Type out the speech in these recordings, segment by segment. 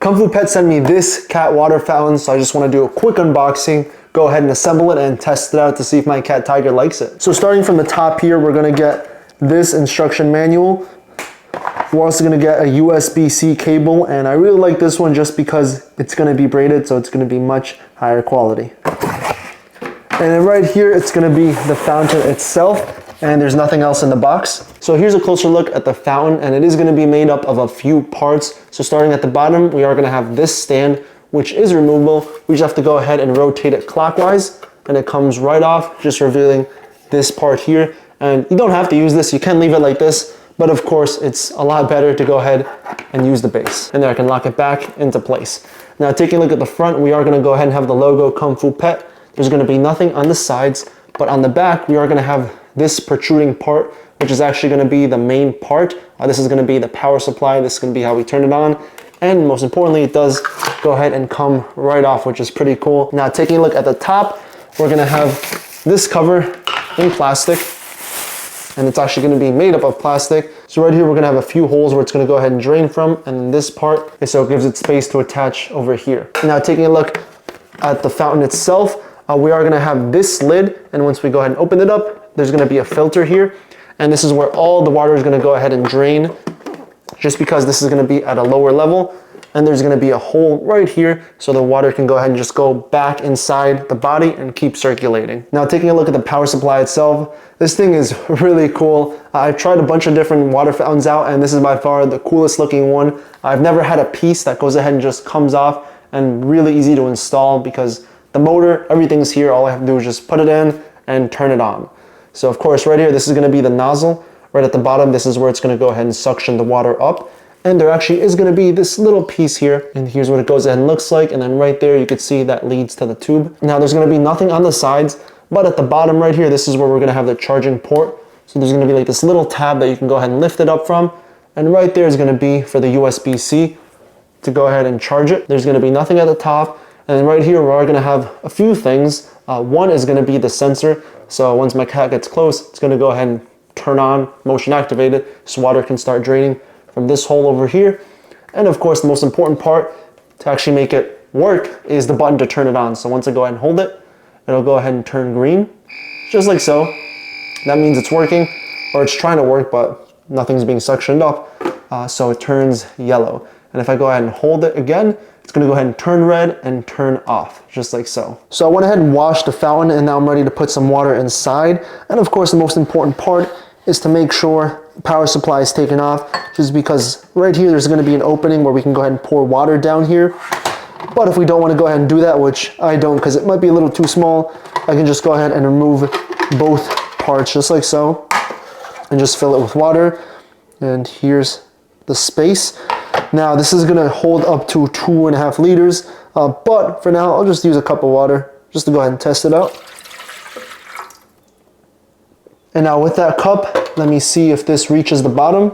KungFuPet sent me this cat water fountain, so I just want to do a quick unboxing, go ahead and assemble it and test it out to see if my cat Tiger likes it. So starting from the top here, we're going to get this instruction manual. We're also going to get a USB-C cable, and I really like this one just because it's going to be braided, so it's going to be much higher quality. And then right here, it's going to be the fountain itself, and there's nothing else in the box. So here's a closer look at the fountain, and it is going to be made up of a few parts. So starting at the bottom, we are going to have this stand, which is removable. We just have to go ahead and rotate it clockwise, and it comes right off, just revealing this part here. And you don't have to use this, you can leave it like this, but of course it's a lot better to go ahead and use the base. And there I can lock it back into place. Now taking a look at the front, we are going to go ahead and have the logo KungFuPet. There's going to be nothing on the sides, but on the back we are going to have this protruding part, which is actually going to be the main part. This is going to be the power supply. This is going to be how we turn it on. And most importantly, it does go ahead and come right off, which is pretty cool. Now taking a look at the top, we're going to have this cover in plastic, and it's actually going to be made up of plastic. So right here, we're going to have a few holes where it's going to go ahead and drain from, and then this part is so it gives it space to attach over here. Now taking a look at the fountain itself, we are going to have this lid, and once we go ahead and open it up, there's going to be a filter here, and this is where all the water is going to go ahead and drain, just because this is going to be at a lower level, and there's going to be a hole right here so the water can go ahead and just go back inside the body and keep circulating. Now taking a look at the power supply itself, this thing is really cool. I've tried a bunch of different water fountains out, and this is by far the coolest looking one. I've never had a piece that goes ahead and just comes off, and really easy to install because the motor, everything's here. All I have to do is just put it in and turn it on. So of course right here, this is going to be the nozzle. Right at the bottom, this is where it's going to go ahead and suction the water up. And there actually is going to be this little piece here, and here's what it goes ahead and looks like. And then right there, you can see that leads to the tube. Now there's going to be nothing on the sides, but at the bottom right here, this is where we're going to have the charging port. So there's going to be like this little tab that you can go ahead and lift it up from. And right there is going to be for the USB-C to go ahead and charge it. There's going to be nothing at the top. And then right here, we are going to have a few things. One is going to be the sensor. So once my cat gets close, it's going to go ahead and turn on, motion activated, so water can start draining from this hole over here. And of course, the most important part to actually make it work is the button to turn it on. So once I go ahead and hold it, it'll go ahead and turn green, just like so. That means it's working, or it's trying to work, but nothing's being suctioned up. So it turns yellow. And if I go ahead and hold it again, it's going to go ahead and turn red and turn off, just like so. So I went ahead and washed the fountain, and now I'm ready to put some water inside. And of course, the most important part is to make sure the power supply is taken off, just because right here, there's going to be an opening where we can go ahead and pour water down here. But if we don't want to go ahead and do that, which I don't because it might be a little too small, I can just go ahead and remove both parts, just like so, and just fill it with water. And here's the space. Now this is going to hold up to 2.5 liters, but for now I'll just use a cup of water just to go ahead and test it out. And now with that cup, let me see if this reaches the bottom.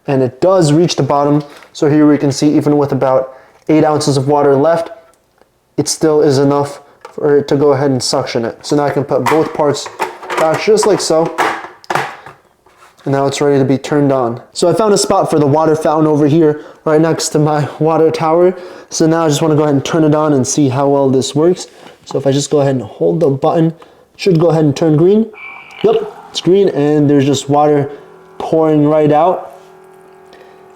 And it does reach the bottom. So here we can see even with about 8 ounces of water left, it still is enough for it to go ahead and suction it. So now I can put both parts back just like so. And now it's ready to be turned on. So I found a spot for the water fountain over here, right next to my water tower. So now I just want to go ahead and turn it on and see how well this works. So if I just go ahead and hold the button, it should go ahead and turn green. Yep, it's green, and there's just water pouring right out.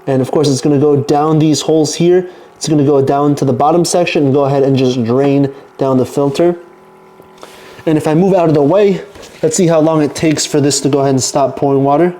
And of course, it's going to go down these holes here. It's going to go down to the bottom section and go ahead and just drain down the filter. And if I move out of the way, let's see how long it takes for this to go ahead and stop pouring water.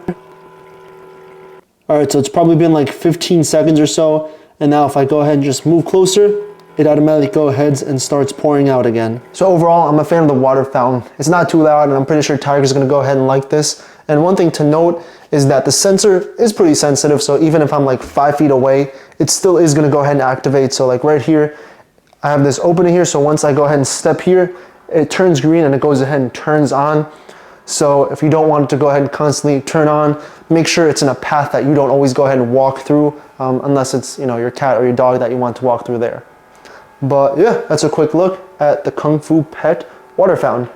All right, so it's probably been like 15 seconds or so. And now if I go ahead and just move closer, it automatically goes ahead and starts pouring out again. So overall, I'm a fan of the water fountain. It's not too loud, and I'm pretty sure Tiger's gonna go ahead and like this. And one thing to note is that the sensor is pretty sensitive, so even if I'm like 5 feet away, it still is gonna go ahead and activate. So like right here, I have this opening here, so once I go ahead and step here, it turns green and it goes ahead and turns on. So if you don't want it to go ahead and constantly turn on, make sure it's in a path that you don't always go ahead and walk through, unless it's your cat or your dog that you want to walk through there. But yeah, that's a quick look at the KungFuPet water fountain.